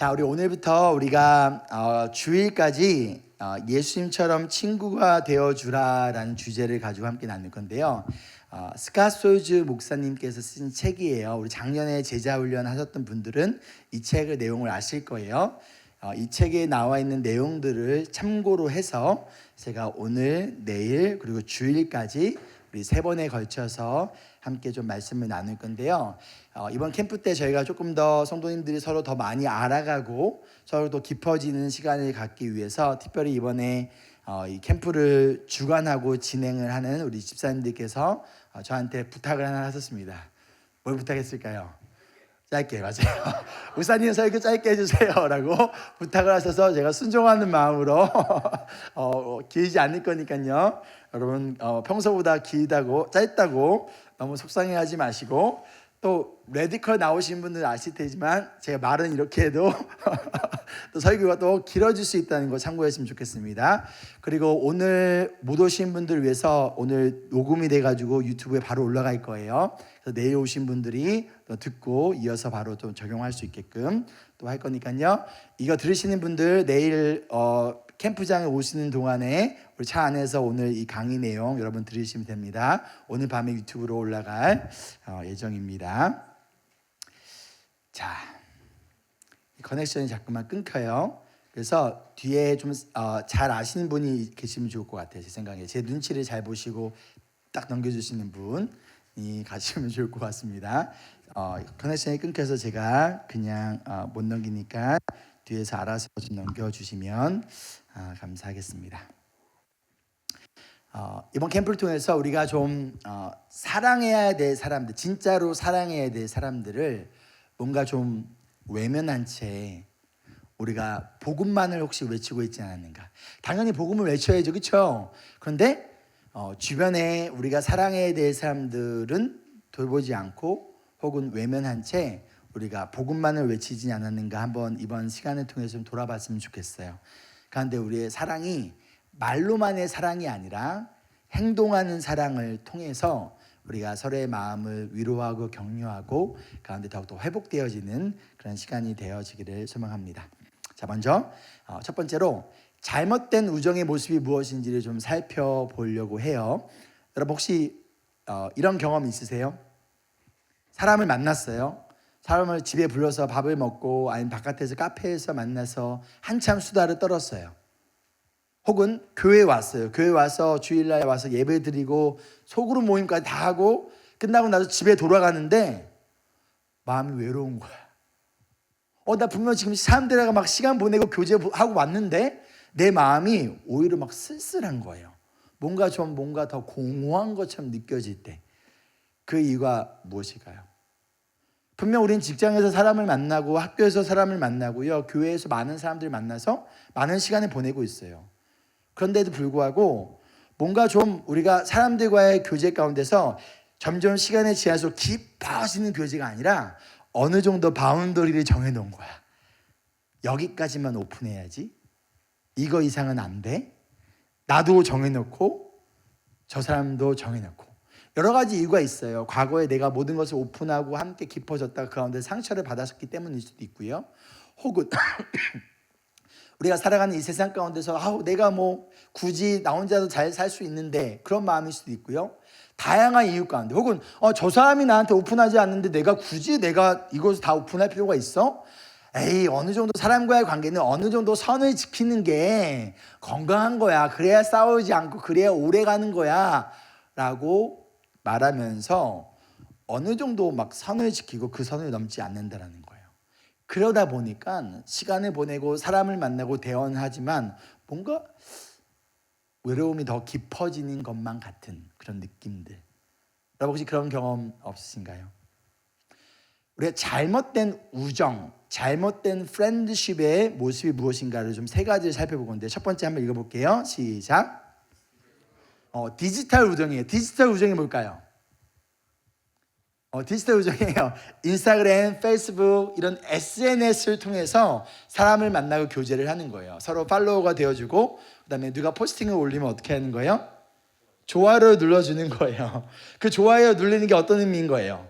자, 우리 오늘부터 우리가 주일까지 예수님처럼 친구가 되어주라라는 주제를 가지고 함께 나눌 건데요. 스캇 솔즈 목사님께서 쓴 책이에요. 우리 작년에 제자훈련 하셨던 분들은 이 책의 내용을 아실 거예요. 이 책에 나와 있는 내용들을 참고로 해서 제가 오늘, 내일 그리고 주일까지 우리 3번에 걸쳐서 함께 좀 말씀을 나눌 건데요. 이번 캠프 때 저희가 조금 더 성도님들이 서로 더 많이 알아가고 서로 더 깊어지는 시간을 갖기 위해서 특별히 이번에 이 캠프를 주관하고 진행을 하는 우리 집사님들께서 저한테 부탁을 하나 하셨습니다. 뭘 부탁했을까요? 짧게, 맞아요. 목사님 설교 짧게 해주세요라고 부탁을 하셔서 제가 순종하는 마음으로 길지 않을 거니까요. 여러분 평소보다 길다고 짧다고 너무 속상해하지 마시고, 또 레디컬 나오신 분들 아실 테지만 제가 말은 이렇게 해도 또 설교가 또 길어질 수 있다는 거 참고했으면 좋겠습니다. 그리고 오늘 못 오신 분들 위해서 오늘 녹음이 돼가지고 유튜브에 바로 올라갈 거예요. 그래서 내일 오신 분들이 또 듣고 이어서 바로 또 적용할 수 있게끔 또 할 거니까요. 이거 들으시는 분들 내일 캠프장에 오시는 동안에 우리 차 안에서 오늘 이 강의 내용 여러분 들으시면 됩니다. 오늘 밤에 유튜브로 올라갈 예정입니다. 자, 커넥션이 자꾸만 끊겨요. 그래서 뒤에 좀 잘 아시는 분이 계시면 좋을 것 같아요. 제 생각에 제 눈치를 잘 보시고 딱 넘겨주시는 분이 가시면 좋을 것 같습니다. 커넥션이 끊겨서 제가 그냥 못 넘기니까 뒤에서 알아서 좀 넘겨주시면 감사하겠습니다. 이번 캠프를 통해서 우리가 좀 사랑해야 될 사람들, 진짜로 사랑해야 될 사람들을 뭔가 좀 외면한 채 우리가 복음만을 혹시 외치고 있지 않았는가? 당연히 복음을 외쳐야죠, 그렇죠? 그런데 주변에 우리가 사랑해야 될 사람들은 돌보지 않고 혹은 외면한 채 우리가 복음만을 외치지 않았는가 한번 이번 시간을 통해서 좀 돌아봤으면 좋겠어요. 그런데 우리의 사랑이 말로만의 사랑이 아니라 행동하는 사랑을 통해서 우리가 서로의 마음을 위로하고 격려하고 가운데 더욱더 회복되어지는 그런 시간이 되어지기를 소망합니다. 자, 먼저 첫 번째로 잘못된 우정의 모습이 무엇인지를 좀 살펴보려고 해요. 여러분 혹시 이런 경험 있으세요? 사람을 만났어요. 사람을 집에 불러서 밥을 먹고 아니면 바깥에서 카페에서 만나서 한참 수다를 떨었어요. 혹은 교회에 왔어요. 교회 와서 주일날 와서 예배 드리고 소그룹 모임까지 다 하고 끝나고 나서 집에 돌아가는데 마음이 외로운 거야. 나 분명 지금 사람들하고 막 시간 보내고 교제하고 왔는데 내 마음이 오히려 막 쓸쓸한 거예요. 뭔가 더 공허한 것처럼 느껴질 때 그 이유가 무엇일까요? 분명 우린 직장에서 사람을 만나고 학교에서 사람을 만나고요, 교회에서 많은 사람들을 만나서 많은 시간을 보내고 있어요. 그런데도 불구하고 뭔가 좀 우리가 사람들과의 교제 가운데서 점점 시간이 지날수록 깊어지는 교제가 아니라 어느 정도 바운더리를 정해놓은 거야. 여기까지만 오픈해야지, 이거 이상은 안 돼. 나도 정해놓고 저 사람도 정해놓고 여러 가지 이유가 있어요. 과거에 내가 모든 것을 오픈하고 함께 깊어졌다가 그 가운데 상처를 받았기 때문일 수도 있고요. 혹은 우리가 살아가는 이 세상 가운데서 내가 뭐 굳이 나 혼자도 잘 살 수 있는데 그런 마음일 수도 있고요. 다양한 이유 가운데 혹은 저 사람이 나한테 오픈하지 않는데 내가 굳이 이것을 다 오픈할 필요가 있어? 에이, 어느 정도 사람과의 관계는 어느 정도 선을 지키는 게 건강한 거야. 그래야 싸우지 않고 그래야 오래 가는 거야 라고 말하면서 어느 정도 막 선을 지키고 그 선을 넘지 않는다라는 거예요. 그러다 보니까 시간을 보내고 사람을 만나고 대화는 하지만 뭔가 외로움이 더 깊어지는 것만 같은 그런 느낌들. 여러분 혹시 그런 경험 없으신가요? 우리가 잘못된 우정, 잘못된 프렌드십의 모습이 무엇인가를 좀 3가지를 살펴볼 건데, 첫 번째 한번 읽어볼게요. 시작. 디지털 우정이에요. 디지털 우정이 뭘까요? 디지털 우정이에요. 인스타그램, 페이스북 이런 SNS를 통해서 사람을 만나고 교제를 하는 거예요. 서로 팔로워가 되어주고 그다음에 누가 포스팅을 올리면 어떻게 하는 거예요? 좋아요를 눌러주는 거예요. 그 좋아요 누르는 게 어떤 의미인 거예요?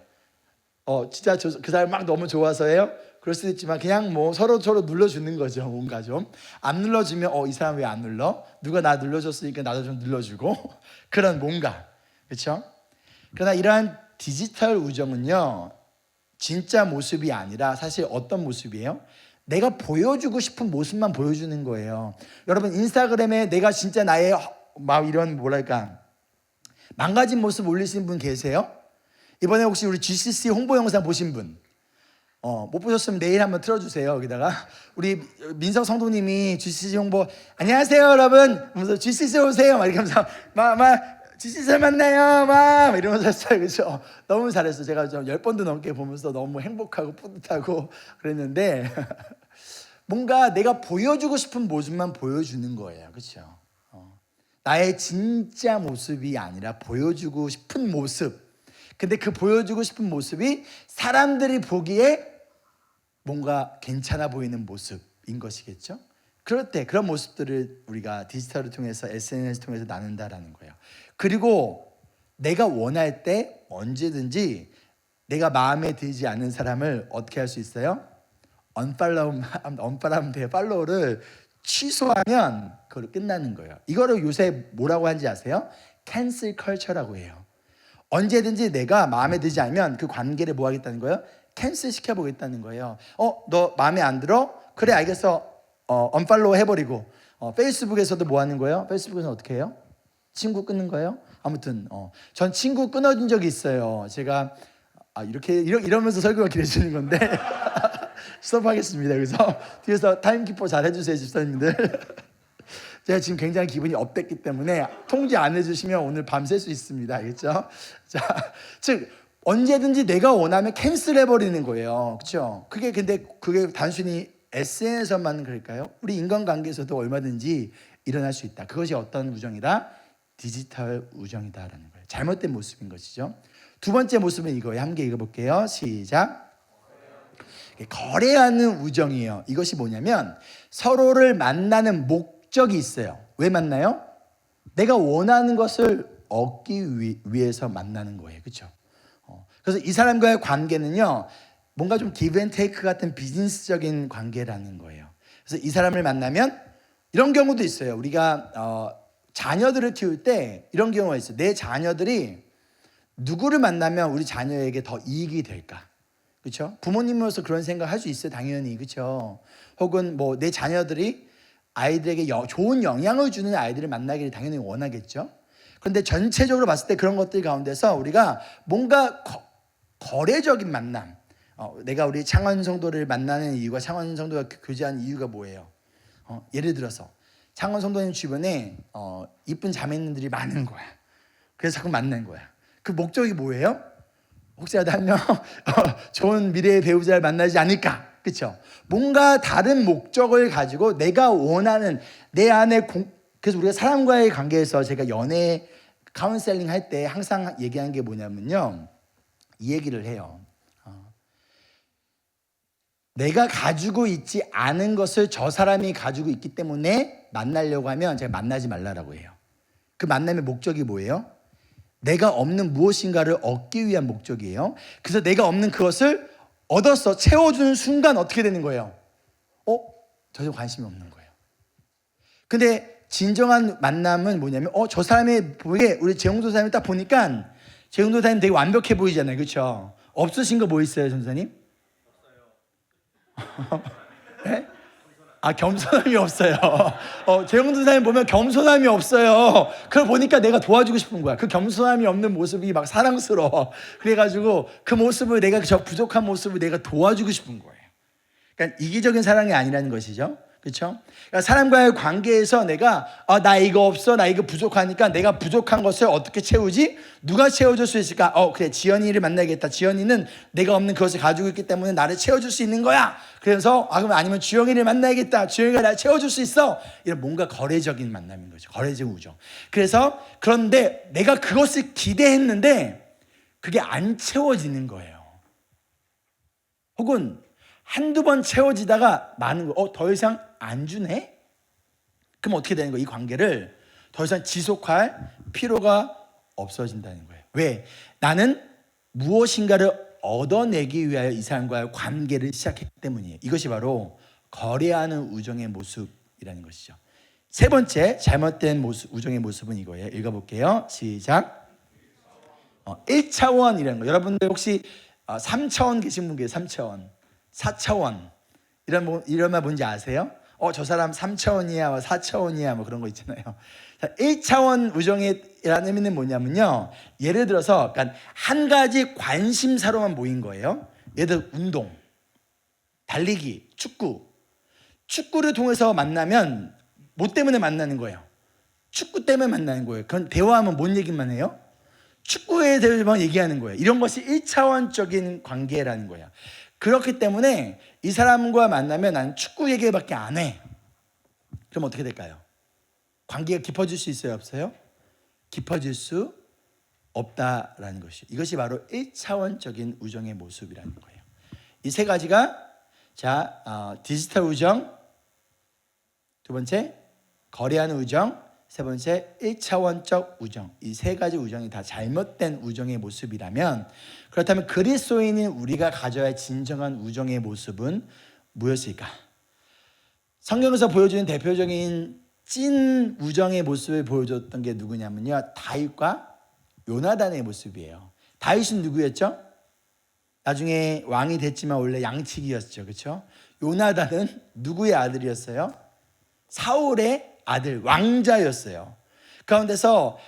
진짜 그 사람 막 너무 좋아서예요? 그럴 수도 있지만 그냥 뭐 서로 눌러주는 거죠. 뭔가 좀 안 눌러주면 이 사람 왜 안 눌러? 누가 나 눌러줬으니까 나도 좀 눌러주고 그런 뭔가, 그렇죠? 그러나 이러한 디지털 우정은요, 진짜 모습이 아니라 사실 어떤 모습이에요? 내가 보여주고 싶은 모습만 보여주는 거예요. 여러분 인스타그램에 내가 진짜 나의 막 이런 뭐랄까 망가진 모습 올리신 분 계세요? 이번에 혹시 우리 GCC 홍보 영상 보신 분? 못 보셨으면 내일 한번 틀어주세요. 여기다가 우리 민석 성도님이 GCC 홍보 안녕하세요 여러분 하면서 GCC 오세요 막 이렇게 하면서 막 GCC 만나요 막 이러면서 했어요. 그렇죠? 너무 잘했어요. 제가 좀 10번도 넘게 보면서 너무 행복하고 뿌듯하고 그랬는데 뭔가 내가 보여주고 싶은 모습만 보여주는 거예요. 그렇죠? 나의 진짜 모습이 아니라 보여주고 싶은 모습. 근데 그 보여주고 싶은 모습이 사람들이 보기에 뭔가 괜찮아 보이는 모습인 것이겠죠? 그럴 때 그런 모습들을 우리가 디지털을 통해서 SNS 통해서 나눈다라는 거예요. 그리고 내가 원할 때 언제든지 내가 마음에 들지 않는 사람을 어떻게 할 수 있어요? 언팔로우하면 돼요. 팔로우를 취소하면 그걸로 끝나는 거예요. 이거를 요새 뭐라고 하는지 아세요? 캔슬 컬처라고 해요. 언제든지 내가 마음에 들지 않으면 그 관계를 뭐 하겠다는 거예요? 캔슬 시켜보겠다는 거예요. 너 마음에 안 들어? 그래 알겠어. 언팔로우 해버리고. 페이스북에서도 뭐 하는 거예요? 페이스북에서는 어떻게 해요? 친구 끊는 거예요? 아무튼 전 친구 끊어준 적이 있어요. 제가 이러면서 설교가 길어지는 건데 스톱하겠습니다. 그래서 뒤에서 타임키퍼 잘 해주세요 집사님들. 제가 지금 굉장히 기분이 업됐기 때문에 통제 안 해주시면 오늘 밤샐 수 있습니다. 알겠죠? 자, 즉 언제든지 내가 원하면 캔슬해버리는 거예요. 그렇죠? 근데 그게 단순히 SNS에서만 그럴까요? 우리 인간관계에서도 얼마든지 일어날 수 있다. 그것이 어떤 우정이다? 디지털 우정이다라는 거예요. 잘못된 모습인 것이죠. 두 번째 모습은 이거예요. 함께 읽어볼게요. 시작. 거래하는 우정이에요. 이것이 뭐냐면 서로를 만나는 목적이 있어요. 왜 만나요? 내가 원하는 것을 얻기 위해서 만나는 거예요. 그렇죠? 그래서 이 사람과의 관계는요, 뭔가 좀 기브 앤 테이크 같은 비즈니스적인 관계라는 거예요. 그래서 이 사람을 만나면 이런 경우도 있어요. 우리가 자녀들을 키울 때 이런 경우가 있어요. 내 자녀들이 누구를 만나면 우리 자녀에게 더 이익이 될까? 그렇죠? 부모님으로서 그런 생각 할 수 있어요. 당연히. 그렇죠? 혹은 뭐 내 자녀들이 아이들에게 좋은 영향을 주는 아이들을 만나기를 당연히 원하겠죠. 그런데 전체적으로 봤을 때 그런 것들 가운데서 우리가 뭔가 거래적인 만남, 내가 우리 창원 성도를 만나는 이유가, 창원 성도가 교제하는 이유가 뭐예요? 예를 들어서 창원 성도님 주변에 이쁜 자매님들이 많은 거야. 그래서 자꾸 만난 거야. 그 목적이 뭐예요? 혹시라도 한 명 좋은 미래의 배우자를 만나지 않을까? 그렇죠? 뭔가 다른 목적을 가지고 내가 원하는 내 안에 그래서 우리가 사람과의 관계에서 제가 연애 카운셀링 할 때 항상 얘기하는 게 뭐냐면요, 이 얘기를 해요. 내가 가지고 있지 않은 것을 저 사람이 가지고 있기 때문에 만나려고 하면 제가 만나지 말라라고 해요. 그 만남의 목적이 뭐예요? 내가 없는 무엇인가를 얻기 위한 목적이에요. 그래서 내가 없는 그것을 얻어서 채워주는 순간 어떻게 되는 거예요? 전혀 관심이 없는 거예요. 근데 진정한 만남은 뭐냐면 저 사람의 보기에 우리 재홍도 사장님 딱 보니까 재홍도 사장님 되게 완벽해 보이잖아요. 그렇죠? 없으신 거 뭐 있어요, 전사님? 없어요. 네? 겸손함이 없어요. 재홍도 사장님 보면 겸손함이 없어요. 그걸 보니까 내가 도와주고 싶은 거야. 그 겸손함이 없는 모습이 막 사랑스러워. 그래가지고 그 모습을 내가 저 부족한 모습을 내가 도와주고 싶은 거예요. 그러니까 이기적인 사랑이 아니라는 것이죠. 그렇죠? 그러니까 사람과의 관계에서 내가 나 이거 없어, 나 이거 부족하니까 내가 부족한 것을 어떻게 채우지? 누가 채워줄 수 있을까? 그래, 지연이를 만나야겠다. 지연이는 내가 없는 그것을 가지고 있기 때문에 나를 채워줄 수 있는 거야. 그래서 그러면 아니면 주영이를 만나야겠다. 주영이가 나를 채워줄 수 있어. 이런 뭔가 거래적인 만남인 거죠. 거래적 우정. 그런데 내가 그것을 기대했는데 그게 안 채워지는 거예요. 혹은 한두 번 채워지다가 많은 거, 더 이상 안 주네? 그럼 어떻게 되는 거예요? 이 관계를 더 이상 지속할 필요가 없어진다는 거예요. 왜? 나는 무엇인가를 얻어내기 위하여 이 사람과의 관계를 시작했기 때문이에요. 이것이 바로 거래하는 우정의 모습이라는 것이죠. 세 번째 잘못된 우정의 모습은 이거예요. 읽어볼게요. 시작. 1차원이라는 거. 여러분들 혹시 3차원 계신 분 계세요? 3차원, 4차원 이런 말 뭔지 아세요? 저 사람 3차원이야, 4차원이야 뭐 그런 거 있잖아요. 1차원 우정이라는 의미는 뭐냐면요, 예를 들어서 그러니까 한 가지 관심사로만 모인 거예요. 예를 들어 운동, 달리기, 축구를 통해서 만나면 뭐 때문에 만나는 거예요? 축구 때문에 만나는 거예요. 그건 대화하면 뭔 얘기만 해요? 축구에 대해서만 얘기하는 거예요. 이런 것이 1차원적인 관계라는 거예요. 그렇기 때문에 이 사람과 만나면 난 축구 얘기밖에 안 해. 그럼 어떻게 될까요? 관계가 깊어질 수 있어요? 없어요? 깊어질 수 없다라는 것이, 이것이 바로 1차원적인 우정의 모습이라는 거예요. 이 세 가지가 디지털 우정, 두 번째 거래하는 우정, 세 번째 1차원적 우정, 이 세 가지 우정이 다 잘못된 우정의 모습이라면, 그렇다면 그리스도인인 우리가 가져야 할 진정한 우정의 모습은 무엇일까? 성경에서 보여주는 대표적인 찐 우정의 모습을 보여줬던 게 누구냐면요, 다윗과 요나단의 모습이에요. 다윗은 누구였죠? 나중에 왕이 됐지만 원래 양치기였죠. 그렇죠? 요나단은 누구의 아들이었어요? 사울의 아들, 왕자였어요. 가운데서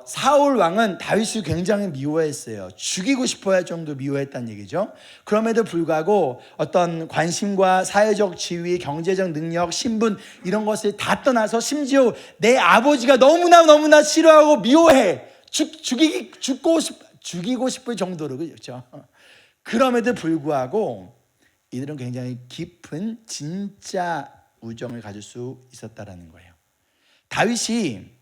사울 왕은 다윗을 굉장히 미워했어요. 죽이고 싶어 할 정도 미워했다는 얘기죠. 그럼에도 불구하고 어떤 관심과 사회적 지위, 경제적 능력, 신분 이런 것을 다 떠나서 심지어 내 아버지가 너무나 싫어하고 미워해. 죽이고 싶을 정도로, 그렇죠? 그럼에도 불구하고 이들은 굉장히 깊은 진짜 우정을 가질 수 있었다라는 거예요. 다윗이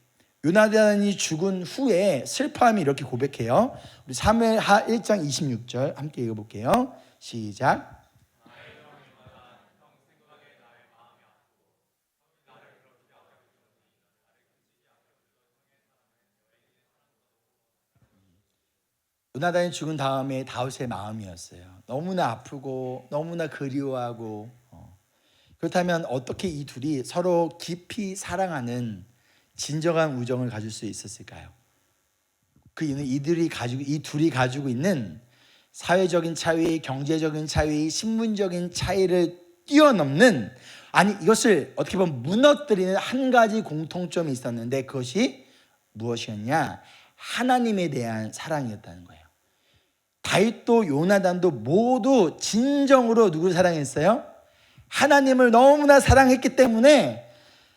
요나단이 죽은 후에 슬퍼함이 이렇게 고백해요. 우리 사무엘하 1장 26절 함께 읽어볼게요. 시작. 요나단이 죽은 다음에 다윗의 마음이었어요. 너무나 아프고 너무나 그리워하고, 그렇다면 어떻게 이 둘이 서로 깊이 사랑하는 진정한 우정을 가질 수 있었을까요? 그 이유는 이 둘이 가지고 있는 사회적인 차이, 경제적인 차이, 신분적인 차이를 뛰어넘는, 아니 이것을 어떻게 보면 무너뜨리는 한 가지 공통점이 있었는데, 그것이 무엇이었냐? 하나님에 대한 사랑이었다는 거예요. 다윗도 요나단도 모두 진정으로 누구를 사랑했어요? 하나님을 너무나 사랑했기 때문에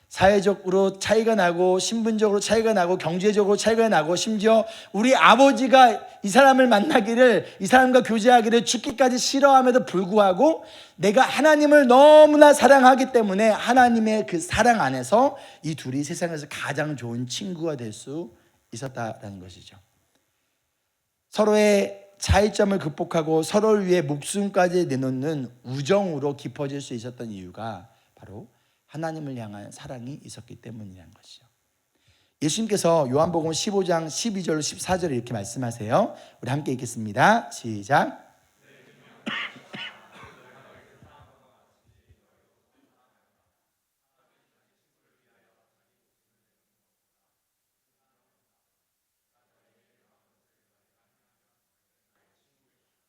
사회적으로 차이가 나고, 신분적으로 차이가 나고, 경제적으로 차이가 나고, 심지어 우리 아버지가 이 사람을 만나기를, 이 사람과 교제하기를 죽기까지 싫어함에도 불구하고 내가 하나님을 너무나 사랑하기 때문에 하나님의 그 사랑 안에서 이 둘이 세상에서 가장 좋은 친구가 될 수 있었다라는 것이죠. 서로의 차이점을 극복하고 서로를 위해 목숨까지 내놓는 우정으로 깊어질 수 있었던 이유가 바로 하나님을 향한 사랑이 있었기 때문이라는 것이죠. 예수님께서 요한복음 15장 12절 14절에 이렇게 말씀하세요. 우리 함께 읽겠습니다. 시작.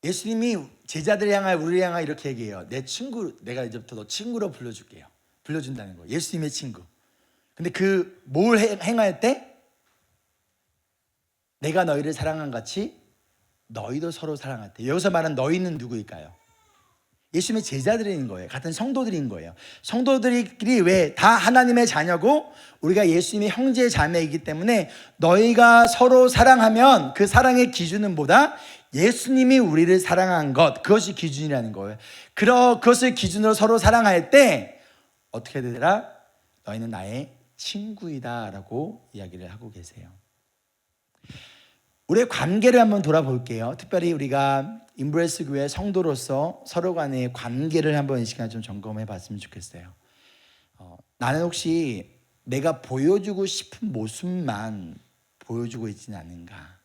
예수님이 제자들 향하여 우리를 향하여 이렇게 얘기해요. 내 친구, 내가 이제부터 너 친구로 불러줄게요. 불러준다는 거예요. 예수님의 친구. 근데 뭘 행할 때? 내가 너희를 사랑한 같이 너희도 서로 사랑할 때. 여기서 말한 너희는 누구일까요? 예수님의 제자들인 거예요. 같은 성도들인 거예요. 성도들이 왜 다 하나님의 자녀고 우리가 예수님의 형제 자매이기 때문에 너희가 서로 사랑하면 그 사랑의 기준은 뭐다? 예수님이 우리를 사랑한 것, 그것이 기준이라는 거예요. 그것을 기준으로 서로 사랑할 때 어떻게 되더라? 너희는 나의 친구이다 라고 이야기를 하고 계세요. 우리의 관계를 한번 돌아볼게요. 특별히 우리가 임브레스 교회 성도로서 서로 간의 관계를 한번 이 시간에 좀 점검해 봤으면 좋겠어요. 나는 혹시 내가 보여주고 싶은 모습만 보여주고 있지는 않은가?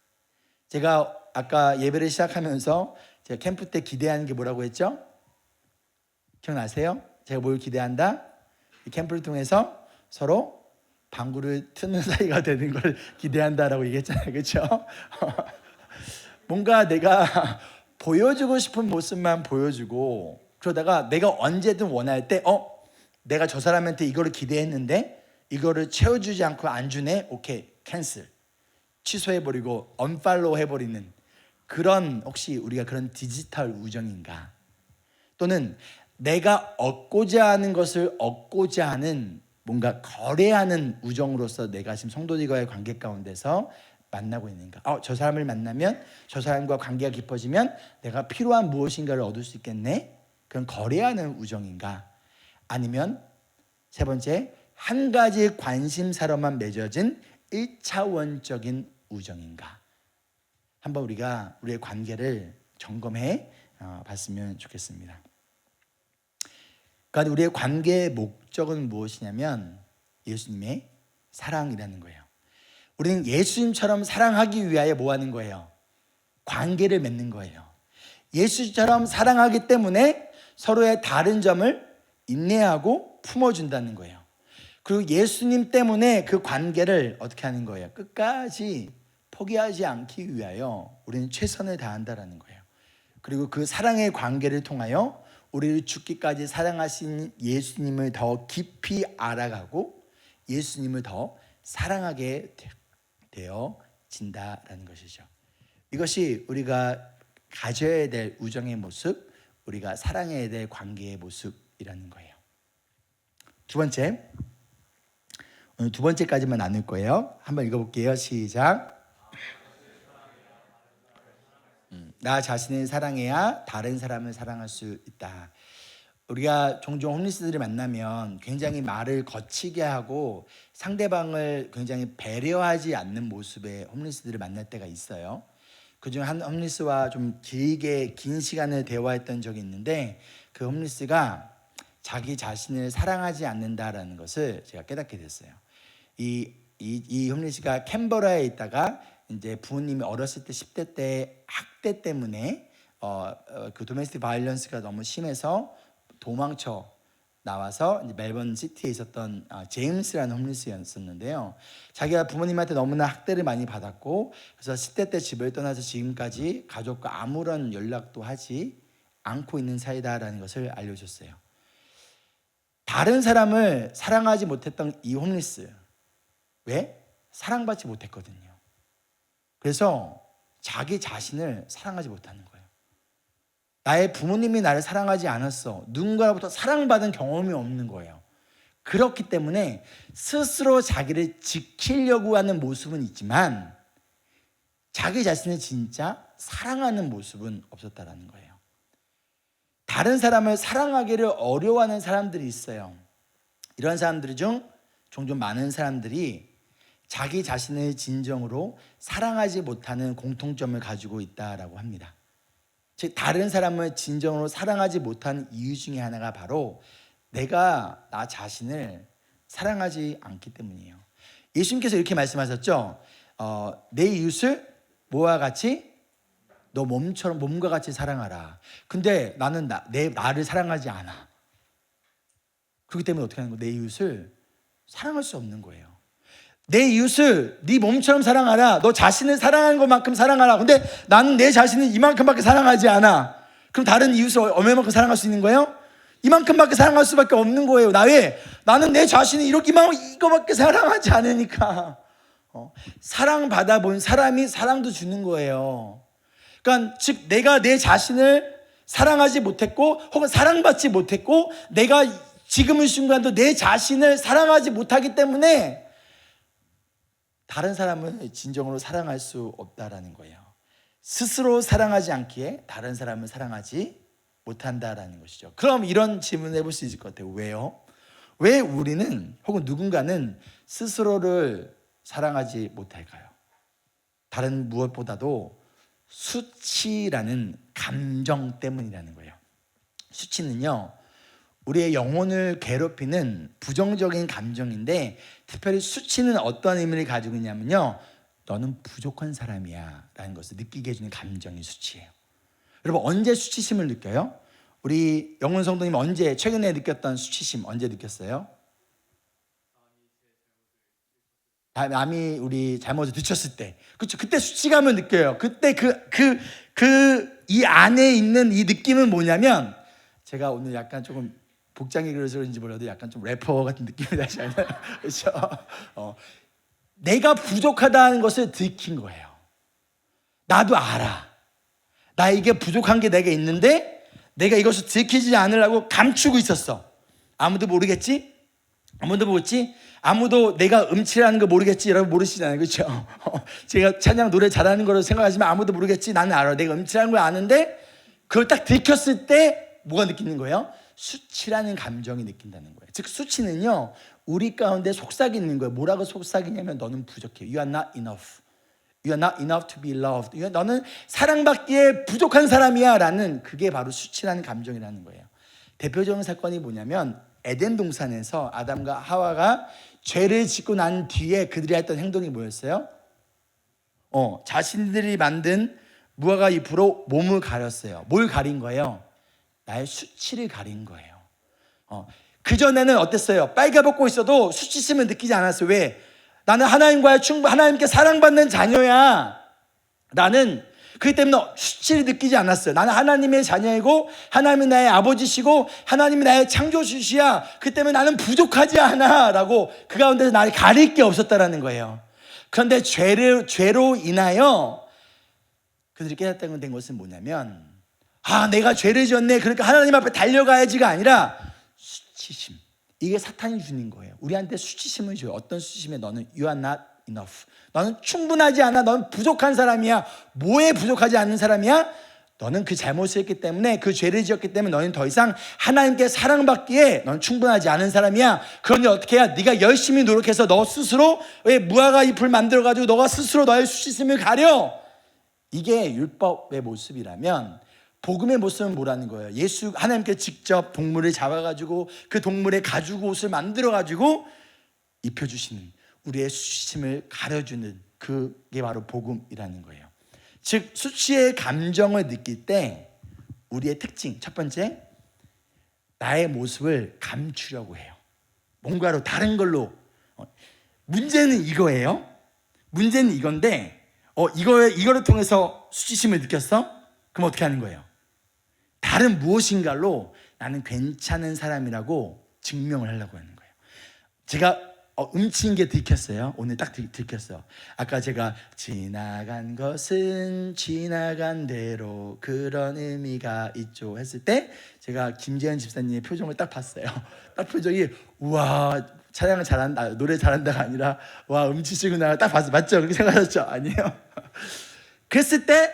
제가 아까 예배를 시작하면서 제가 캠프 때 기대하는 게 뭐라고 했죠? 기억나세요? 제가 뭘 기대한다? 이 캠프를 통해서 서로 방구를 트는 사이가 되는 걸 기대한다라고 얘기했잖아요. 그렇죠? 뭔가 내가 보여주고 싶은 모습만 보여주고, 그러다가 내가 언제든 원할 때 내가 저 사람한테 이거를 기대했는데 이거를 채워주지 않고 안 주네? 오케이, 캔슬, 취소해버리고 언팔로우 해버리는 그런, 혹시 우리가 그런 디지털 우정인가? 또는 내가 얻고자 하는 것을 얻고자 하는 뭔가 거래하는 우정으로서 내가 지금 성도들과의 관계 가운데서 만나고 있는가? 저 사람을 만나면, 저 사람과 관계가 깊어지면 내가 필요한 무엇인가를 얻을 수 있겠네? 그런 거래하는 우정인가? 아니면 세 번째, 한 가지 관심사로만 맺어진 1차원적인 우정인가? 한번 우리가 우리의 관계를 점검해 봤으면 좋겠습니다. 그러니까 우리의 관계의 목적은 무엇이냐면 예수님의 사랑이라는 거예요. 우리는 예수님처럼 사랑하기 위하여 뭐 하는 거예요? 관계를 맺는 거예요. 예수처럼 사랑하기 때문에 서로의 다른 점을 인내하고 품어준다는 거예요. 그리고 예수님 때문에 그 관계를 어떻게 하는 거예요? 끝까지 포기하지 않기 위하여 우리는 최선을 다한다는 거예요. 그리고 그 사랑의 관계를 통하여 우리를 죽기까지 사랑하신 예수님을 더 깊이 알아가고 예수님을 더 사랑하게 되어진다라는 것이죠. 이것이 우리가 가져야 될 우정의 모습, 우리가 사랑해야 될 관계의 모습이라는 거예요. 두 번째, 오늘 두 번째까지만 나눌 거예요. 한번 읽어볼게요. 시작. 나 자신을 사랑해야 다른 사람을 사랑할 수 있다. 우리가 종종 홈리스들을 만나면 굉장히 말을 거치게 하고 상대방을 굉장히 배려하지 않는 모습의 홈리스들을 만날 때가 있어요. 그중 한 홈리스와 좀 길게 긴 시간을 대화했던 적이 있는데, 그 홈리스가 자기 자신을 사랑하지 않는다라는 것을 제가 깨닫게 됐어요. 이 홈리스가 캔버라에 있다가 이제 부모님이 어렸을 때 10대 때 학대 때문에 그 도메스틱 바이올런스가 너무 심해서 도망쳐 나와서 이제 멜번 시티에 있었던 제임스라는 홈리스였었는데요. 자기가 부모님한테 너무나 학대를 많이 받았고, 그래서 10대 때 집을 떠나서 지금까지 가족과 아무런 연락도 하지 않고 있는 사이다라는 것을 알려줬어요. 다른 사람을 사랑하지 못했던 이 홈리스, 왜? 사랑받지 못했거든요. 그래서 자기 자신을 사랑하지 못하는 거예요. 나의 부모님이 나를 사랑하지 않았어. 누군가로부터 사랑받은 경험이 없는 거예요. 그렇기 때문에 스스로 자기를 지키려고 하는 모습은 있지만 자기 자신을 진짜 사랑하는 모습은 없었다라는 거예요. 다른 사람을 사랑하기를 어려워하는 사람들이 있어요. 이런 사람들 중 종종 많은 사람들이 자기 자신을 진정으로 사랑하지 못하는 공통점을 가지고 있다라고 합니다. 즉, 다른 사람을 진정으로 사랑하지 못하는 이유 중에 하나가 바로 내가 나 자신을 사랑하지 않기 때문이에요. 예수님께서 이렇게 말씀하셨죠. 내 이웃을 뭐와 같이? 너 몸과 같이 사랑하라. 근데 나는 나를 사랑하지 않아. 그렇기 때문에 어떻게 하는 거예요? 내 이웃을 사랑할 수 없는 거예요. 내 이웃을 네 몸처럼 사랑하라. 너 자신을 사랑하는 것만큼 사랑하라. 근데 나는 내 자신을 이만큼밖에 사랑하지 않아. 그럼 다른 이웃을 얼마만큼 사랑할 수 있는 거예요? 이만큼밖에 사랑할 수밖에 없는 거예요. 나는 내 자신을 이거밖에 사랑하지 않으니까. 사랑받아 본 사람이 사랑도 주는 거예요. 그러니까 즉 내가 내 자신을 사랑하지 못했고 혹은 사랑받지 못했고 내가 지금 이 순간도 내 자신을 사랑하지 못하기 때문에 다른 사람을 진정으로 사랑할 수 없다라는 거예요. 스스로 사랑하지 않기에 다른 사람을 사랑하지 못한다라는 것이죠. 그럼 이런 질문을 해볼 수 있을 것 같아요. 왜요? 왜 우리는 혹은 누군가는 스스로를 사랑하지 못할까요? 다른 무엇보다도 수치라는 감정 때문이라는 거예요. 수치는요, 우리의 영혼을 괴롭히는 부정적인 감정인데, 특별히 수치는 어떤 의미를 가지고 있냐면요, 너는 부족한 사람이야 라는 것을 느끼게 해주는 감정이 수치예요. 여러분 언제 수치심을 느껴요? 우리 영훈 성도님 언제 최근에 느꼈던 수치심 언제 느꼈어요? 남이 우리 잘못을 뒤쳤을 때, 그렇죠? 그때 수치감을 느껴요. 그때 이 안에 있는 이 느낌은 뭐냐면, 제가 오늘 약간 조금 복장이 그래서 그런지 몰라도 약간 좀 래퍼 같은 느낌이 나지 않아요? 그렇죠? 내가 부족하다는 것을 들킨 거예요. 나도 알아. 나에게 부족한 게 내게 있는데 내가 이것을 들키지 않으려고 감추고 있었어. 아무도 모르겠지? 아무도 모르겠지? 아무도 내가 음치라는 거 모르겠지? 여러분 모르시잖아요, 그렇죠? 제가 찬양 노래 잘하는 거로 생각하지만 아무도 모르겠지? 나는 알아. 내가 음치라는 걸 아는데 그걸 딱 들켰을 때 뭐가 느끼는 거예요? 수치라는 감정이 느낀다는 거예요. 즉 수치는요, 우리 가운데 속삭이는 거예요. 뭐라고 속삭이냐면 너는 부족해. You are not enough. You are not enough to be loved. 너는 사랑받기에 부족한 사람이야 라는, 그게 바로 수치라는 감정이라는 거예요. 대표적인 사건이 뭐냐면, 에덴 동산에서 아담과 하와가 죄를 짓고 난 뒤에 그들이 했던 행동이 뭐였어요? 자신들이 만든 무화과 잎으로 몸을 가렸어요. 뭘 가린 거예요? 나의 수치를 가린 거예요. 그전에는 어땠어요? 빨개벗고 있어도 수치심을 느끼지 않았어요. 왜? 나는 하나님께 사랑받는 자녀야. 나는 그렇기 때문에 수치를 느끼지 않았어요. 나는 하나님의 자녀이고 하나님이 나의 아버지시고 하나님이 나의 창조주시야. 그 때문에 나는 부족하지 않아 라고 그 가운데서 나를 가릴 게 없었다라는 거예요. 그런데 죄로 인하여 그들이 깨닫게 된 것은 뭐냐면, 내가 죄를 지었네, 그러니까 하나님 앞에 달려가야지가 아니라 수치심. 이게 사탄이 주는 거예요. 우리한테 수치심을 줘요. 어떤 수치심에? 너는 you are not enough. 너는 충분하지 않아. 너는 부족한 사람이야. 뭐에 부족하지 않는 사람이야? 너는 그 잘못을 했기 때문에, 그 죄를 지었기 때문에 너는 더 이상 하나님께 사랑받기에 넌 충분하지 않은 사람이야. 그러니 어떻게 해야? 네가 열심히 노력해서 너 스스로 왜 무화과 잎을 만들어가지고 너가 스스로 너의 수치심을 가려. 이게 율법의 모습이라면 복음의 모습은 뭐라는 거예요? 하나님께 직접 동물을 잡아가지고 그 동물의 가죽 옷을 만들어가지고 입혀주시는, 우리의 수치심을 가려주는, 그게 바로 복음이라는 거예요. 즉 수치의 감정을 느낄 때 우리의 특징, 첫 번째, 나의 모습을 감추려고 해요. 뭔가로, 다른 걸로. 문제는 이거예요. 문제는 이건데 이거를 통해서 수치심을 느꼈어? 그럼 어떻게 하는 거예요? 다른 무엇인가로 나는 괜찮은 사람이라고 증명을 하려고 하는 거예요. 제가 음치인 게 들켰어요. 오늘 딱 들켰어요. 아까 제가 지나간 것은 지나간 대로 그런 의미가 있죠 했을 때 제가 김재현 집사님의 표정을 딱 봤어요. 딱 표정이 우와, 찬양을 잘한다, 노래 잘한다가 아니라 와, 음치시구나 딱 봤어요. 맞죠? 그렇게 생각하셨죠? 아니에요? 그랬을 때,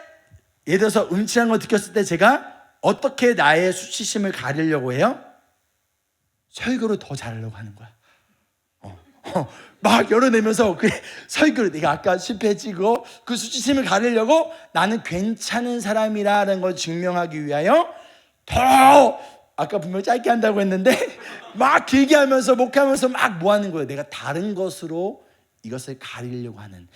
예를 들어서 음치한 걸 느꼈을 때 제가 어떻게 나의 수치심을 가리려고 해요? 설교를 더 잘하려고 하는 거야. 막 열어내면서 그 설교를, 내가 아까 실패했고 그 수치심을 가리려고 나는 괜찮은 사람이라는 걸 증명하기 위하여 더, 아까 분명 짧게 한다고 했는데 막 길게 하면서 목하면서 막 뭐 하는 거예요? 내가 다른 것으로 이것을 가리려고 하는.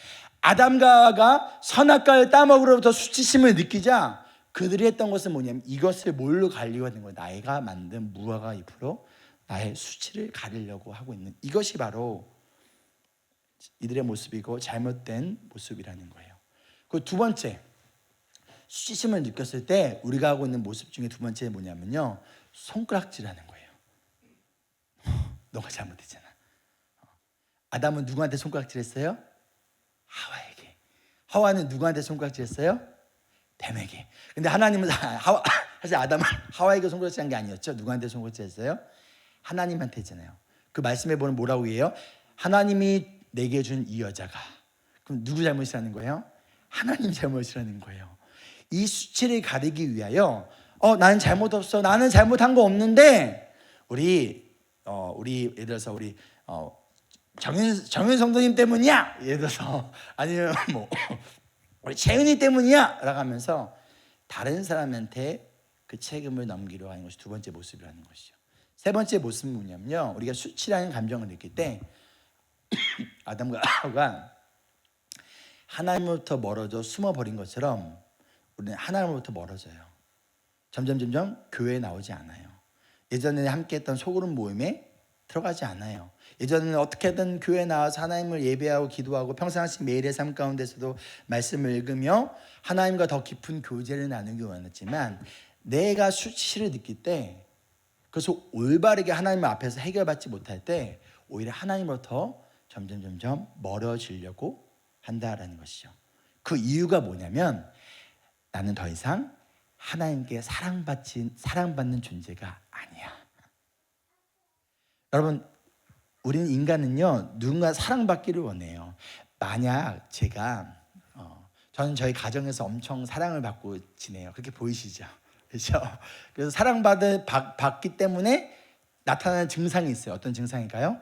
아담과 하와가 선악과를 따먹으로부터 수치심을 느끼자 그들이 했던 것은 뭐냐면 이것을 뭘로 가리려고 하는 거예요? 나이가 만든 무화과 잎으로 나의 수치를 가리려고 하고 있는, 이것이 바로 이들의 모습이고 잘못된 모습이라는 거예요. 그 두 번째, 수치심을 느꼈을 때 우리가 하고 있는 모습 중에 두 번째 뭐냐면요, 손가락질하는 거예요. 너가 잘못했잖아. 아담은 누구한테 손가락질했어요? 하와에게. 하와는 누구한테 손가락질했어요? 뱀에게. 근데 하나님은 사실 아담은 하와에게 손가락질한 게 아니었죠. 누구한테 손가락질했어요? 하나님한테 했잖아요. 그 말씀에 보면 뭐라고 해요? 하나님이 내게 준 이 여자가. 그럼 누구 잘못이라는 거예요? 하나님 잘못이라는 거예요. 이 수치를 가리기 위하여 나는 잘못 없어, 나는 잘못한 거 없는데, 우리 예를 들어서 우리 정윤 성도님 때문이야, 예를 들어서, 아니면 뭐 우리 채은이 때문이야 라고 하면서 다른 사람한테 그 책임을 넘기려 하는 것이 두 번째 모습이라는 것이죠. 세 번째 모습은 뭐냐면요, 우리가 수치라는 감정을 느낄 때 아담과 하와가 하나님으로부터 멀어져 숨어버린 것처럼 우리는 하나님으로부터 멀어져요. 점점 교회에 나오지 않아요. 예전에 함께했던 소그룹 모임에 들어가지 않아요. 예전에는 어떻게든 교회에 나와서 하나님을 예배하고 기도하고 평상시 매일의 삶 가운데서도 말씀을 읽으며 하나님과 더 깊은 교제를 나누기 원했지만 내가 수치를 느낄 때, 그래서 올바르게 하나님 앞에서 해결받지 못할 때 오히려 하나님으로부터 점점 멀어지려고 한다라는 것이죠. 그 이유가 뭐냐면 나는 더 이상 하나님께 사랑받는 존재가 아니야. 여러분, 우리는 인간은요 누군가 사랑받기를 원해요. 만약 저는 저희 가정에서 엄청 사랑을 받고 지내요. 그렇게 보이시죠? 그렇죠? 그래서 받기 때문에 나타나는 증상이 있어요. 어떤 증상일까요?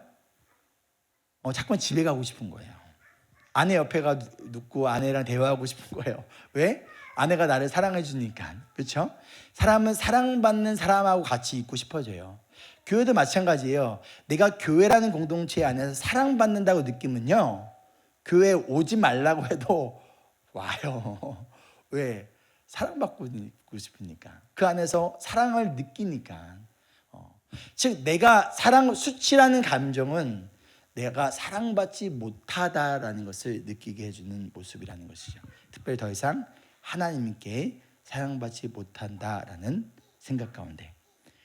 자꾸만 집에 가고 싶은 거예요. 아내 옆에 가 눕고 아내랑 대화하고 싶은 거예요. 왜? 아내가 나를 사랑해 주니까. 그렇죠? 사람은 사랑받는 사람하고 같이 있고 싶어져요. 교회도 마찬가지예요. 내가 교회라는 공동체 안에서 사랑받는다고 느끼면요 교회에 오지 말라고 해도 와요. 왜? 사랑받고 싶으니까. 그 안에서 사랑을 느끼니까. 즉 내가 수치라는 감정은 내가 사랑받지 못하다라는 것을 느끼게 해주는 모습이라는 것이죠. 특별히 더 이상 하나님께 사랑받지 못한다라는 생각 가운데.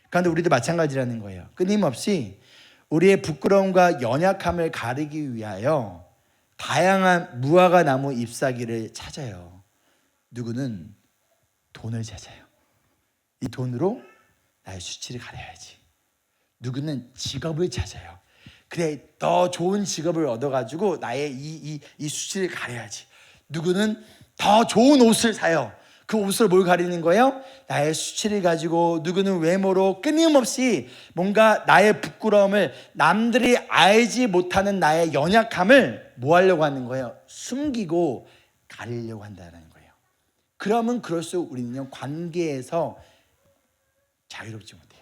그런데 우리도 마찬가지라는 거예요. 끊임없이 우리의 부끄러움과 연약함을 가리기 위하여 다양한 무화과 나무 잎사귀를 찾아요. 누구는 돈을 찾아요. 이 돈으로 나의 수치를 가려야지. 누구는 직업을 찾아요. 그래, 더 좋은 직업을 얻어가지고 나의 이 수치를 가려야지. 누구는 더 좋은 옷을 사요. 그 옷을 뭘 가리는 거예요? 나의 수치를 가지고. 누구는 외모로 끊임없이 뭔가 나의 부끄러움을, 남들이 알지 못하는 나의 연약함을 뭐 하려고 하는 거예요? 숨기고 가리려고 한다는 거예요. 그러면 그럴수록 우리는 관계에서 자유롭지 못해요.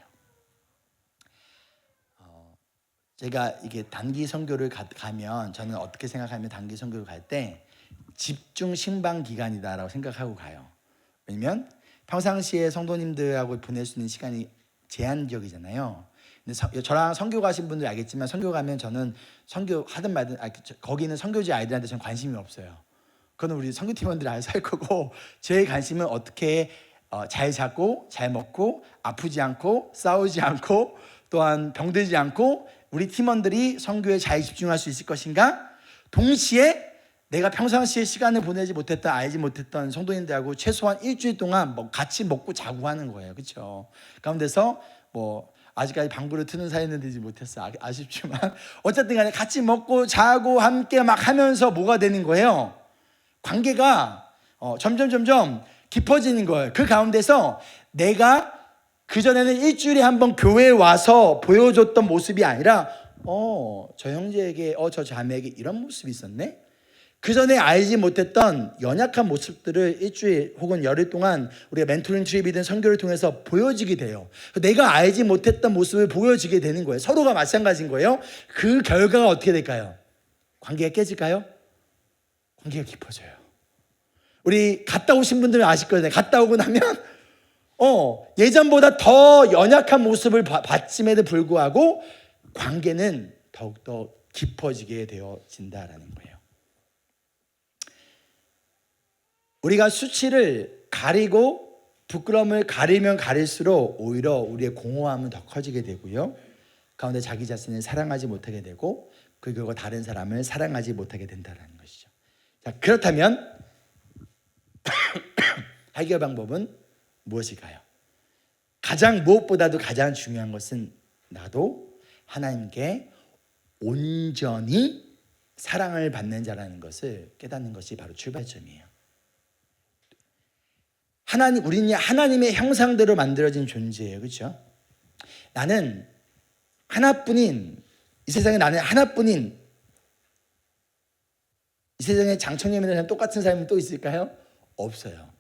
제가 이게 단기 선교를 가면 저는 어떻게 생각하면 단기 선교를 갈 때 집중 신방 기간이다라고 생각하고 가요. 왜냐면 평상시에 성도님들하고 보낼 수 있는 시간이 제한적이잖아요. 근데 저랑 선교 가신 분들 알겠지만 선교 가면 저는 선교 하든 말든 거기는 선교지 아이들한테 저는 관심이 없어요. 그건 우리 선교팀원들이 알아서 할 거고, 제 관심은 어떻게 잘 자고 잘 먹고 아프지 않고 싸우지 않고 또한 병들지 않고 우리 팀원들이 선교에 잘 집중할 수 있을 것인가. 동시에 내가 평상시에 시간을 보내지 못했던, 알지 못했던 성도님들하고 최소한 일주일 동안 같이 먹고 자고 하는 거예요. 그렇죠? 가운데서 아직까지 방구를 트는 사이는 되지 못했어. 아쉽지만 어쨌든 간에 같이 먹고 자고 함께 막 하면서 뭐가 되는 거예요? 관계가 점점 깊어지는 거예요. 그 가운데서 내가 그전에는 일주일에 한 번 교회에 와서 보여줬던 모습이 아니라 저 형제에게 저 자매에게 이런 모습이 있었네. 그전에 알지 못했던 연약한 모습들을 일주일 혹은 열흘 동안 우리가 멘토링 트립이든 선교를 통해서 보여지게 돼요. 내가 알지 못했던 모습을 보여지게 되는 거예요. 서로가 마찬가지인 거예요. 그 결과가 어떻게 될까요? 관계가 깨질까요? 관계가 깊어져요. 우리 갔다 오신 분들은 아실 거예요. 갔다 오고 나면 예전보다 더 연약한 모습을 봤음에도 불구하고 관계는 더욱더 깊어지게 되어진다라는 거예요. 우리가 수치를 가리고 부끄러움을 가리면 가릴수록 오히려 우리의 공허함은 더 커지게 되고요. 가운데 자기 자신을 사랑하지 못하게 되고 그 결과 다른 사람을 사랑하지 못하게 된다는 것이죠. 자, 그렇다면 해결 방법은 무엇일까요? 무엇보다도 가장 중요한 것은 나도 하나님께 온전히 사랑을 받는 자라는 것을 깨닫는 것이 바로 출발점이에요. 우리는 하나님의 형상대로 만들어진 존재예요. 그렇죠? 나는 하나뿐인, 이 세상에 나는 하나뿐인, 이 세상에 장천님이랑 똑같은 사람이 또 있을까요? 없어요.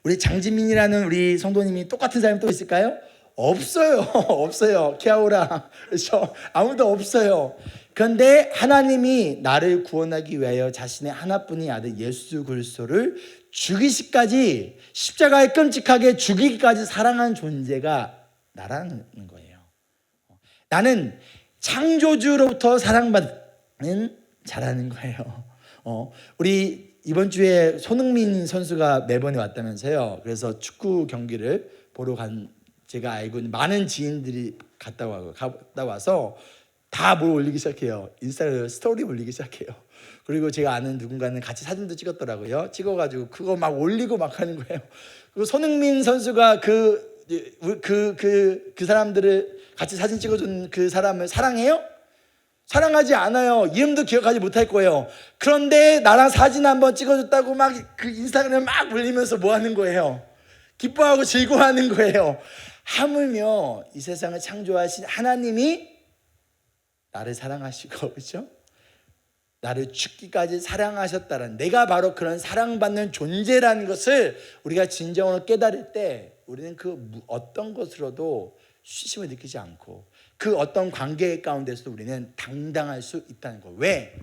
우리 장지민이라는 우리 성도님이 똑같은 사람이 또 있을까요? 없어요. 없어요. 키아오라. 그렇죠? 아무도 없어요. 그런데 하나님이 나를 구원하기 위하여 자신의 하나뿐인 아들 예수 그리스도를 죽이시까지, 십자가에 끔찍하게 죽이기까지 사랑한 존재가 나라는 거예요. 나는 창조주로부터 사랑받는 자라는 거예요. 우리 이번 주에 손흥민 선수가 멜번에 왔다면서요. 그래서 축구 경기를 보러 간, 제가 알고 있는 많은 지인들이 갔다 와서 다 뭘 올리기 시작해요. 인스타그램 스토리 올리기 시작해요. 그리고 제가 아는 누군가는 같이 사진도 찍었더라고요. 찍어가지고 그거 막 올리고 막 하는 거예요. 그리고 손흥민 선수가 그 사람들을 같이 사진 찍어준 그 사람을 사랑해요? 사랑하지 않아요. 이름도 기억하지 못할 거예요. 그런데 나랑 사진 한번 찍어줬다고 막 그 인스타그램 막 올리면서 뭐 하는 거예요? 기뻐하고 즐거워하는 거예요. 하물며 이 세상을 창조하신 하나님이 나를 사랑하시고, 그렇죠? 나를 죽기까지 사랑하셨다는, 내가 바로 그런 사랑받는 존재라는 것을 우리가 진정으로 깨달을 때 우리는 그 어떤 것으로도 수치심을 느끼지 않고 그 어떤 관계 가운데서도 우리는 당당할 수 있다는 거예요. 왜?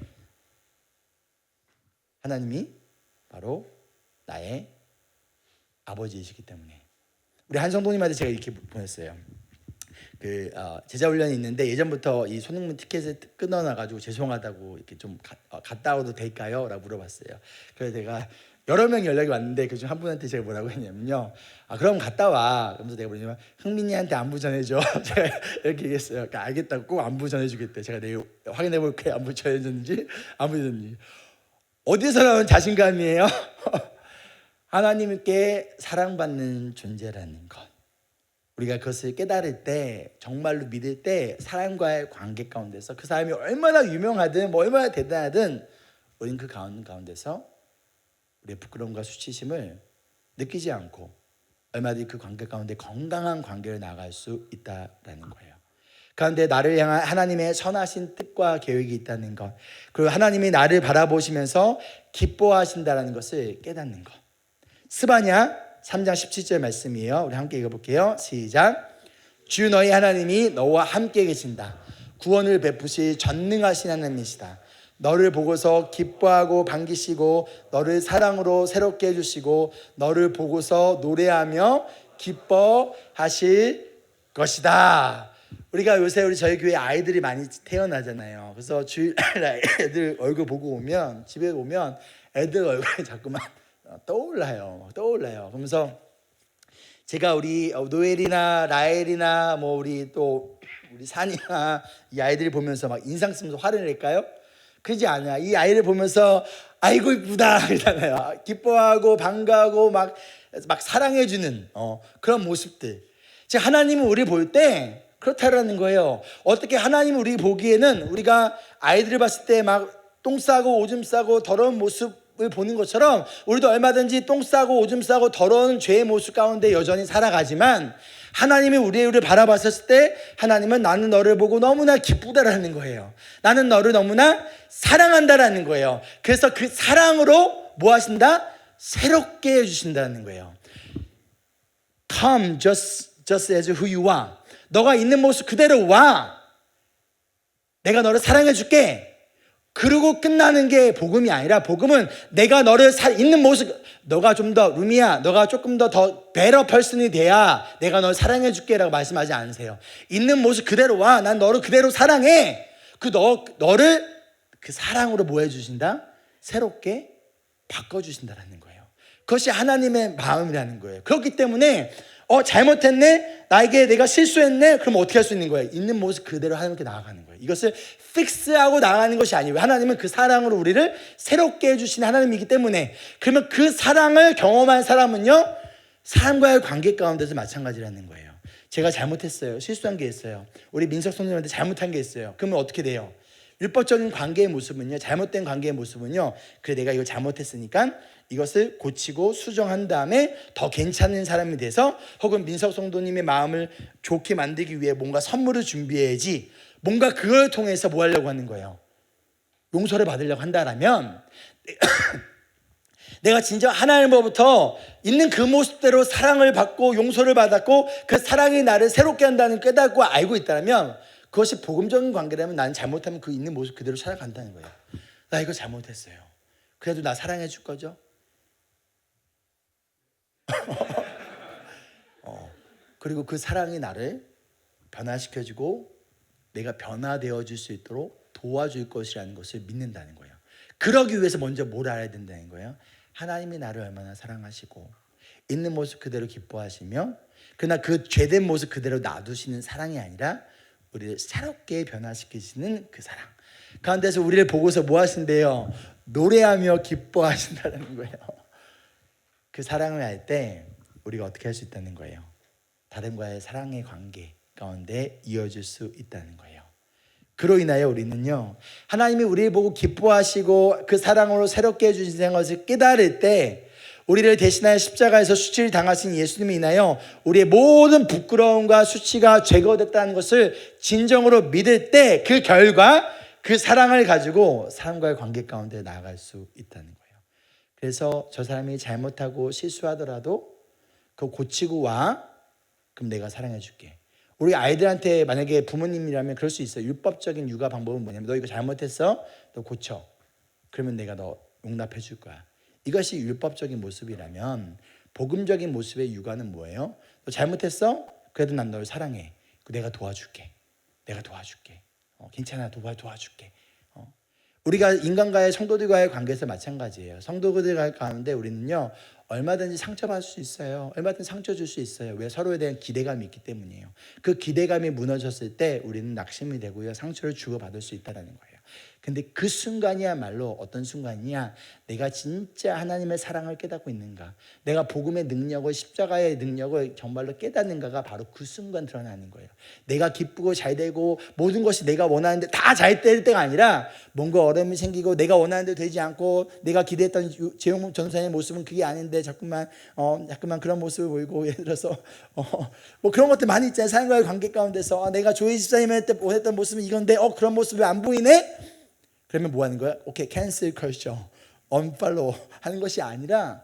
하나님이 바로 나의 아버지이시기 때문에. 우리 한 성도님한테 제가 이렇게 보냈어요. 제자 훈련이 있는데 예전부터 이 손흥민 티켓을 끊어놔가지고 죄송하다고 이렇게 좀 갔다 와도 될까요? 라고 물어봤어요. 그래서 제가 여러 명이 연락이 왔는데 그중 한 분한테 제가 뭐라고 했냐면요, 그럼 갔다 와. 그러면서 내가 뭐냐면, 흥민이한테 안부 전해줘. 제가 이렇게 얘기했어요. 그러니까 알겠다고, 꼭 안부 전해주겠대. 제가 내일 확인해 볼게요. 안부 전해줬는지 안 전해줬는지. 어디서 나온 자신감이에요? 하나님께 사랑받는 존재라는 것. 우리가 그것을 깨달을 때, 정말로 믿을 때, 사람과의 관계 가운데서 그 사람이 얼마나 유명하든 뭐 얼마나 대단하든 우리는 그 가운데서 우리의 부끄러움과 수치심을 느끼지 않고 얼마든지 그 관계 가운데 건강한 관계를 나아갈 수 있다라는 거예요. 그런데 나를 향한 하나님의 선하신 뜻과 계획이 있다는 것, 그리고 하나님이 나를 바라보시면서 기뻐하신다는 것을 깨닫는 것. 스바냐 3장 17절 말씀이에요. 우리 함께 읽어볼게요. 시작. 주 너희 하나님이 너와 함께 계신다. 구원을 베푸실 전능하신 하나님이시다. 너를 보고서 기뻐하고 반기시고 너를 사랑으로 새롭게 해주시고 너를 보고서 노래하며 기뻐하실 것이다. 우리가 요새 저희 교회 아이들이 많이 태어나잖아요. 그래서 주일날 애들 얼굴 보고 오면, 집에 오면 애들 얼굴이 자꾸만 떠올라요. 그러면서 제가 우리 노엘이나 라엘이나 뭐 우리 산이나 이 아이들이 보면서 막 인상 쓰면서 화를 낼까요? 그러지 않아. 이 아이를 보면서 아이고 이쁘다 그러잖아요. 기뻐하고 반가워하고 막 사랑해주는 그런 모습들. 즉 하나님은 우리 볼 때 그렇다라는 거예요. 어떻게 하나님은 우리 보기에는 우리가 아이들을 봤을 때 막 똥 싸고 오줌 싸고 더러운 모습을 보는 것처럼 우리도 얼마든지 똥 싸고 오줌 싸고 더러운 죄의 모습 가운데 여전히 살아가지만, 하나님이 우리를 바라봤을 때 하나님은 나는 너를 보고 너무나 기쁘다라는 거예요. 나는 너를 너무나 사랑한다라는 거예요. 그래서 그 사랑으로 뭐 하신다? 새롭게 해주신다는 거예요. Come just as who you are. 너가 있는 모습 그대로 와. 내가 너를 사랑해 줄게. 그러고 끝나는 게 복음이 아니라, 복음은 내가 너를 있는 모습, 너가 좀 더 루미야, 너가 조금 더 better person이 돼야 내가 너를 사랑해 줄게 라고 말씀하지 않으세요. 있는 모습 그대로 와. 난 너를 그대로 사랑해. 너를 그 사랑으로 뭐 해주신다? 새롭게 바꿔주신다라는 거예요. 그것이 하나님의 마음이라는 거예요. 그렇기 때문에 잘못했네? 나에게 내가 실수했네? 그럼 어떻게 할 수 있는 거예요? 있는 모습 그대로 하나님께 나아가는 거예요. 이것을 픽스하고 나가는 것이 아니에요. 하나님은 그 사랑으로 우리를 새롭게 해주신 하나님이기 때문에, 그러면 그 사랑을 경험한 사람은요, 사람과의 관계 가운데서 마찬가지라는 거예요. 제가 잘못했어요. 실수한 게 있어요. 우리 민석 선생님한테 잘못한 게 있어요. 그러면 어떻게 돼요? 율법적인 관계의 모습은요, 잘못된 관계의 모습은요, 그래 내가 이거 잘못했으니까 이것을 고치고 수정한 다음에 더 괜찮은 사람이 돼서, 혹은 민석 성도님의 마음을 좋게 만들기 위해 뭔가 선물을 준비해야지, 뭔가 그걸 통해서 뭐 하려고 하는 거예요? 용서를 받으려고 한다라면 내가 진짜 하나님으로부터 있는 그 모습대로 사랑을 받고 용서를 받았고 그 사랑이 나를 새롭게 한다는 깨닫고 알고 있다면, 그것이 복음적인 관계라면 나는 잘못하면 그 있는 모습 그대로 살아간다는 거예요. 나 이거 잘못했어요. 그래도 나 사랑해 줄 거죠? 그리고 그 사랑이 나를 변화시켜주고 내가 변화되어 줄 수 있도록 도와줄 것이라는 것을 믿는다는 거예요. 그러기 위해서 먼저 뭘 알아야 된다는 거예요. 하나님이 나를 얼마나 사랑하시고 있는 모습 그대로 기뻐하시며 그러나 그 죄된 모습 그대로 놔두시는 사랑이 아니라 우리를 새롭게 변화시키시는 그 사랑 가운데서 우리를 보고서 뭐 하신대요? 노래하며 기뻐하신다는 거예요. 그 사랑을 할 때 우리가 어떻게 할 수 있다는 거예요? 다른과의 사랑의 관계 가운데 이어질 수 있다는 거예요. 그로 인하여 우리는요, 하나님이 우리를 보고 기뻐하시고 그 사랑으로 새롭게 해주신 것을 깨달을 때 우리를 대신하여 십자가에서 수치를 당하신 예수님이 인하여 우리의 모든 부끄러움과 수치가 제거됐다는 것을 진정으로 믿을 때 그 결과 그 사랑을 가지고 사람과의 관계 가운데 나아갈 수 있다는 거예요. 그래서 저 사람이 잘못하고 실수하더라도 그거 고치고 와. 그럼 내가 사랑해 줄게. 우리 아이들한테 만약에 부모님이라면 그럴 수 있어요. 율법적인 육아 방법은 뭐냐면 너 이거 잘못했어? 너 고쳐. 그러면 내가 너 용납해 줄 거야. 이것이 율법적인 모습이라면 복음적인 모습의 육아는 뭐예요? 너 잘못했어? 그래도 난 널 사랑해. 내가 도와줄게. 내가 도와줄게. 괜찮아. 도와줄게. 우리가 인간과의 성도들과의 관계에서 마찬가지예요. 성도들 가운데 우리는요 얼마든지 상처받을 수 있어요. 얼마든지 상처 줄 수 있어요. 왜? 서로에 대한 기대감이 있기 때문이에요. 그 기대감이 무너졌을 때 우리는 낙심이 되고요 상처를 주고받을 수 있다는 거예요. 근데 그 순간이야말로 어떤 순간이냐, 내가 진짜 하나님의 사랑을 깨닫고 있는가, 내가 복음의 능력을, 십자가의 능력을 정말로 깨닫는가가 바로 그 순간 드러나는 거예요. 내가 기쁘고 잘 되고 모든 것이 내가 원하는데 다 잘 될 때가 아니라 뭔가 어려움이 생기고 내가 원하는 대로 되지 않고 내가 기대했던 재용 전사의 모습은 그게 아닌데 자꾸만 그런 모습을 보이고, 예를 들어서 뭐 그런 것들 많이 있잖아요. 사람과의 관계 가운데서 내가 조회 집사님 때 보였던 모습은 이건데 그런 모습이 안 보이네? 그러면 뭐 하는 거야? 오케이, 캔슬 컬처, 언팔로우 하는 것이 아니라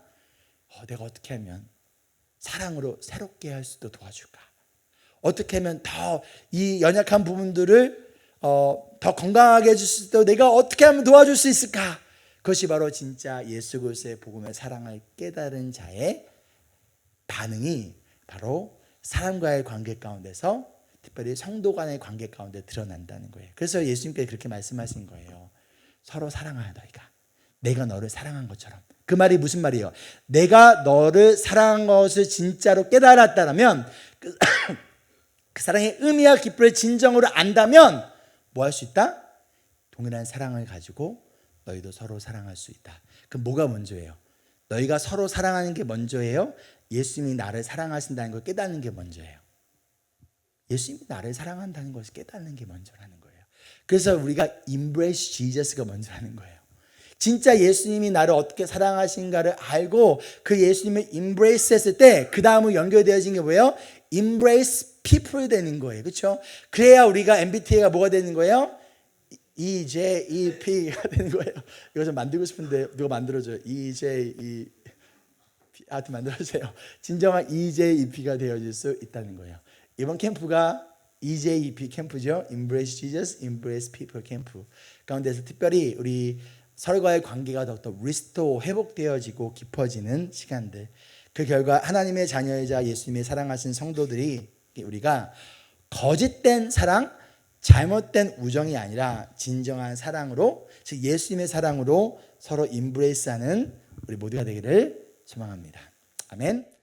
내가 어떻게 하면 사랑으로 새롭게 할 수도 도와줄까? 어떻게 하면 더 이 연약한 부분들을 더 건강하게 해줄 수 있도록 내가 어떻게 하면 도와줄 수 있을까? 그것이 바로 진짜 예수 그리스도의 복음의 사랑을 깨달은 자의 반응이 바로 사람과의 관계 가운데서, 특별히 성도 간의 관계 가운데 드러난다는 거예요. 그래서 예수님께서 그렇게 말씀하신 거예요. 서로 사랑하라 너희가. 내가 너를 사랑한 것처럼. 그 말이 무슨 말이에요? 내가 너를 사랑한 것을 진짜로 깨달았다면 그 사랑의 의미와 기쁨을 진정으로 안다면 뭐 할 수 있다? 동일한 사랑을 가지고 너희도 서로 사랑할 수 있다. 그럼 뭐가 먼저예요? 너희가 서로 사랑하는 게 먼저예요? 예수님이 나를 사랑하신다는 걸 깨닫는 게 먼저예요? 예수님이 나를 사랑한다는 것을 깨닫는 게 먼저라는 거예요. 그래서 우리가 embrace Jesus가 먼저라는 거예요. 진짜 예수님이 나를 어떻게 사랑하신가를 알고 그 예수님을 embrace 했을 때 그 다음으로 연결되어진 게 뭐예요? embrace people 되는 거예요. 그렇죠? 그래야 우리가 MBTI가 뭐가 되는 거예요? EJEP가 되는 거예요. 이거 좀 만들고 싶은데 누가 만들어줘요? EJEP 하여튼 만들어주세요. 진정한 EJEP가 되어질 수 있다는 거예요. 이번 캠프가 EJEP 캠프죠. Embrace Jesus, Embrace People 캠프 가운데서 특별히 우리 서로와의 관계가 더욱더 리스토, 회복되어지고 깊어지는 시간들, 그 결과 하나님의 자녀이자 예수님의 사랑하신 성도들이 우리가 거짓된 사랑, 잘못된 우정이 아니라 진정한 사랑으로, 즉 예수님의 사랑으로 서로 임브레이스하는 우리 모두가 되기를 소망합니다. 아멘.